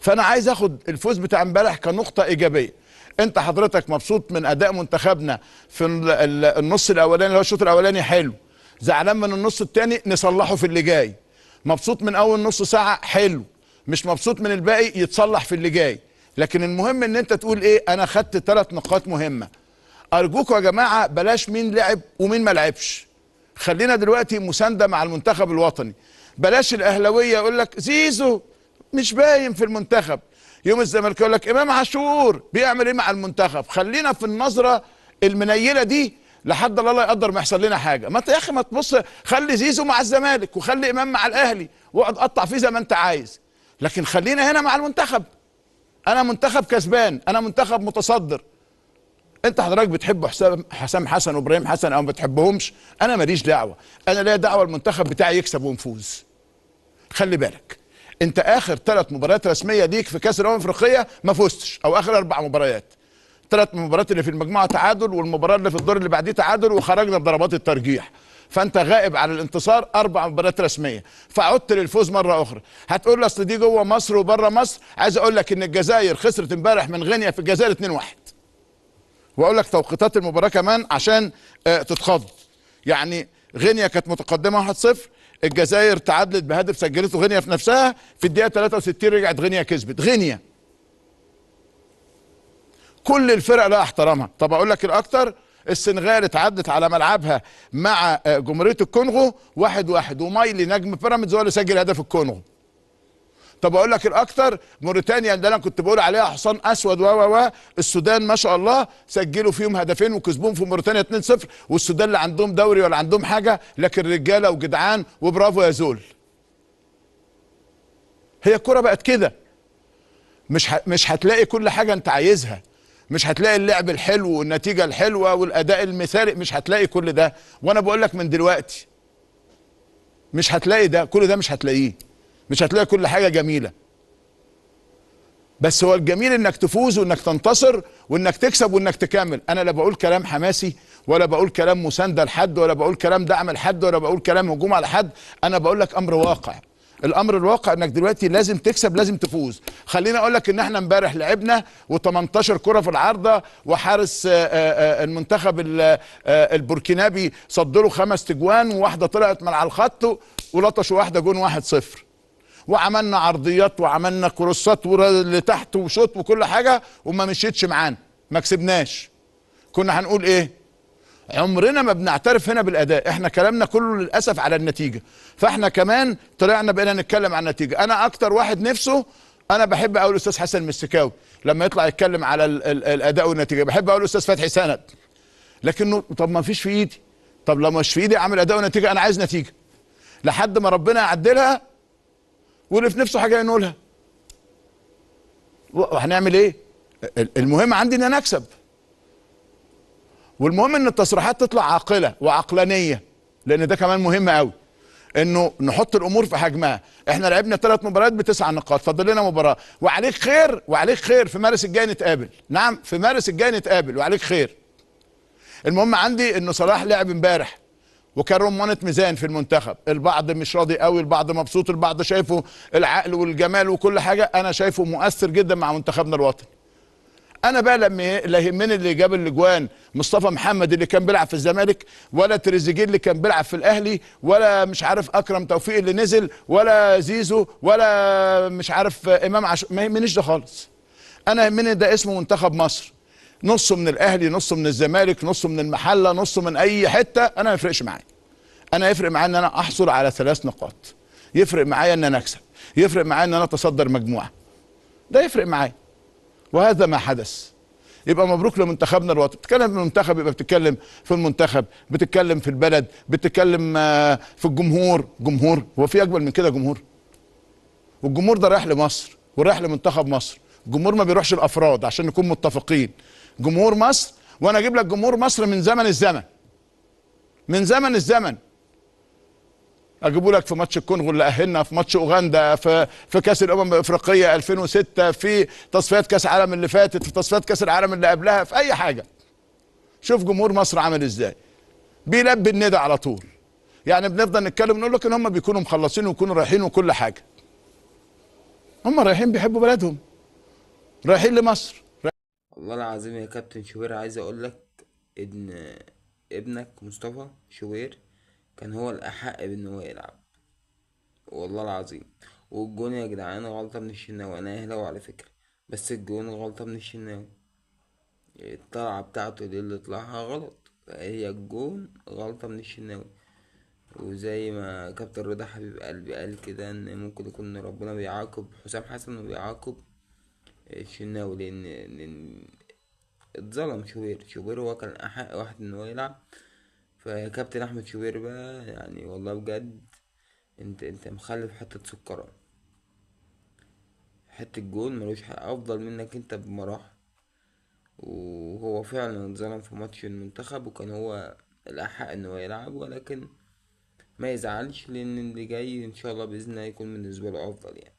فانا عايز اخد الفوز بتاع امبارح كنقطه ايجابيه. انت حضرتك مبسوط من اداء منتخبنا في النص الاولاني اللي هو الشوط الاولاني حلو، زعلان من النص الثاني نصلحه في اللي جاي. مبسوط من اول نص ساعه حلو، مش مبسوط من الباقي يتصلح في اللي جاي. لكن المهم ان انت تقول ايه، انا خدت 3 نقاط مهمه. ارجوكوا يا جماعه بلاش مين لعب ومين ما لعبش، خلينا دلوقتي مسانده مع المنتخب الوطني. بلاش الاهلاويه يقول لك زيزو مش باين في المنتخب، يوم الزمالك يقول لك امام عاشور بيعمل ايه مع المنتخب. خلينا في النظره المنيله دي لحد الله لا يقدر ما يحصل لنا حاجه. ما انت يا اخي ما تبص، خلي زيزو مع الزمالك وخلي امام مع الاهلي واقعد قطع فيه زي ما انت عايز، لكن خلينا هنا مع المنتخب. انا منتخب كسبان، انا منتخب متصدر. انت حضرتك بتحب حسام حسن وابراهيم حسن او ما بتحبهمش، انا ماليش دعوه. انا ليا دعوه المنتخب بتاعي يكسب ونفوز. خلي بالك انت اخر 3 مباريات رسميه ليك في كاس الامم الافريقيه ما فزتش، او اخر 4 مباريات. 3 مباريات اللي في المجموعه تعادل، والمباراه اللي في الدور اللي بعديه تعادل، وخرجنا بضربات الترجيح. فانت غائب عن الانتصار 4 مباريات رسميه، فعدت للفوز مره اخرى. هتقول لي اصل دي جوه مصر وبره مصر. عايز اقول لك ان الجزائر خسرت امبارح من غينيا في الجزائر 2-1، واقول لك توقيتات المباراه كمان عشان تتخض. يعني غينيا كانت متقدمه 1-0، الجزائر تعادلت بهدف سجلته غينيا في نفسها، في الدقيقه 63 رجعت غينيا كسبت. غينيا كل الفرق لها احترامها. طب اقول لك الاكتر، السنغال اتعادلت على ملعبها مع جمهوريه الكونغو 1-1، ومايلي نجم بيراميدز هو اللي سجل هدف الكونغو. طب اقول لك الاكتر، موريتانيا اللي انا كنت بقول عليها حصان اسود السودان ما شاء الله سجلوا فيهم هدفين وكسبوهم في موريتانيا 2-0، والسودان لا عندهم دوري ولا عندهم حاجه، لكن رجاله وجدعان وبرافو يا زول. هي الكره بقت كده، مش هتلاقي كل حاجه انت عايزها، مش هتلاقي اللعب الحلو والنتيجه الحلوه والاداء المثالي، مش هتلاقي كل ده. وانا بقول لك من دلوقتي مش هتلاقي ده، كل ده مش هتلاقيه، مش هتلاقي كل حاجه جميله. بس هو الجميل انك تفوز وانك تنتصر وانك تكسب وانك تكمل. انا لا بقول كلام حماسي ولا بقول كلام مسانده لحد ولا بقول كلام دعم لحد ولا بقول كلام هجوم على حد، انا بقول لك امر واقع. الامر الواقع انك دلوقتي لازم تكسب، لازم تفوز. خليني اقول لك ان احنا امبارح لعبنا و18 كره في العارضه، وحارس المنتخب البوركينابي صد له 5 تجوان، وواحده طلعت من على الخط ولطشوا واحده جون 1-0. وعملنا عرضيات وعملنا كروسات لتحت وشوط وكل حاجه، وما مشيتش معانا، ما كسبناش. كنا هنقول ايه؟ عمرنا ما بنعترف هنا بالاداء، احنا كلامنا كله للاسف على النتيجه. فاحنا كمان طلعنا بقينا نتكلم عن النتيجه. انا اكتر واحد نفسه، انا بحب اقول الاستاذ حسن مسكاوي لما يطلع يتكلم على الاداء والنتيجه، بحب اقول الاستاذ فتحي سند، لكنه طب ما فيش في ايدي. طب لو مش في ايدي اعمل اداء ونتيجه، انا عايز نتيجه لحد ما ربنا يعدلها، واللي في نفسه حاجه ينولها. وهنعمل ايه؟ المهم عندي ان انا اكسب، والمهم ان التصريحات تطلع عاقله وعقلانيه، لان ده كمان مهم قوي، انه نحط الامور في حجمها. احنا لعبنا 3 مباريات ب9 نقاط، فاضل لنا مباراه، وعليك خير وعليك خير. في مارس الجاي نتقابل، نعم في مارس الجاي نتقابل وعليك خير. المهم عندي انه صلاح لعب امبارح وكان رمانة ميزان في المنتخب. البعض مش راضي قوي، البعض مبسوط، البعض شايفه العقل والجمال وكل حاجه، انا شايفه مؤثر جدا مع منتخبنا الوطني. انا بقى لما لا يهمني اللي جاب الاجوان مصطفى محمد اللي كان بيلعب في الزمالك، ولا تريزيجيه اللي كان بيلعب في الاهلي، ولا مش عارف اكرم توفيق اللي نزل، ولا زيزو، ولا مش عارف امام ما يهمنيش ده خالص. انا يهمني ده اسمه منتخب مصر، نصه من الاهلي، نصه من الزمالك، نصه من المحله، نصه من اي حته، انا ما يفرقش معايا. انا يفرق معايا ان انا احصل على 3 نقاط، يفرق معايا ان انا اكسب، يفرق معايا ان انا اتصدر مجموعه، ده يفرق معايا. وهذا ما حدث. يبقى مبروك لمنتخبنا الوطني. بتتكلم في المنتخب يبقى بتتكلم في المنتخب، بتتكلم في البلد، بتتكلم في الجمهور. جمهور، هو في اجمل من كده جمهور؟ والجمهور ده رايح لمصر ورايح لمنتخب مصر. الجمهور ما بيروحش الافراد، عشان نكون متفقين. جمهور مصر، وانا اجيب لك جمهور مصر من زمن الزمن، من زمن الزمن. اجيبه لك في ماتش الكونغو اللي اهلنا، في ماتش اوغندا، في كاس الامم الافريقيه 2006، في تصفيات كاس العالم اللي فاتت، في تصفيات كاس العالم اللي قبلها، في اي حاجه. شوف جمهور مصر عامل ازاي، بيلبي الندى على طول. يعني بنفضل نتكلم نقول لك ان هم بيكونوا مخلصين ويكونوا رايحين وكل حاجه. هم رايحين بيحبوا بلدهم، رايحين لمصر. والله العظيم يا كابتن شوبير، عايز اقول لك ان ابنك مصطفى شوبير كان هو الاحق بان هو يلعب، والله العظيم. والجون يا جدعان غلطة من الشناوي، انا اهلاوي على فكرة، بس الجون غلطة من الشناوي. الطلعة بتاعته دي اللي طلعها غلط، هي الجون غلطة من الشناوي. وزي ما كابتن رضا حبيب قلبي قال كده، ان ممكن يكون ربنا بيعاقب حسام حسن وبيعاقب الشناوي، لان اتظلم شوبير. شوبير هو كان احق واحد ان هو يلعب. فكابتن احمد شوبير بقى يعني والله بجد، انت مخلف حتة سكرة، حتة جول ملوش حق افضل منك انت بمراحل. وهو فعلا اتظلم في ماتش المنتخب، وكان هو الاحق ان هو يلعب، ولكن ما يزعلش، لان اللي جاي ان شاء الله باذن الله يكون بالنسبة له افضل يعني.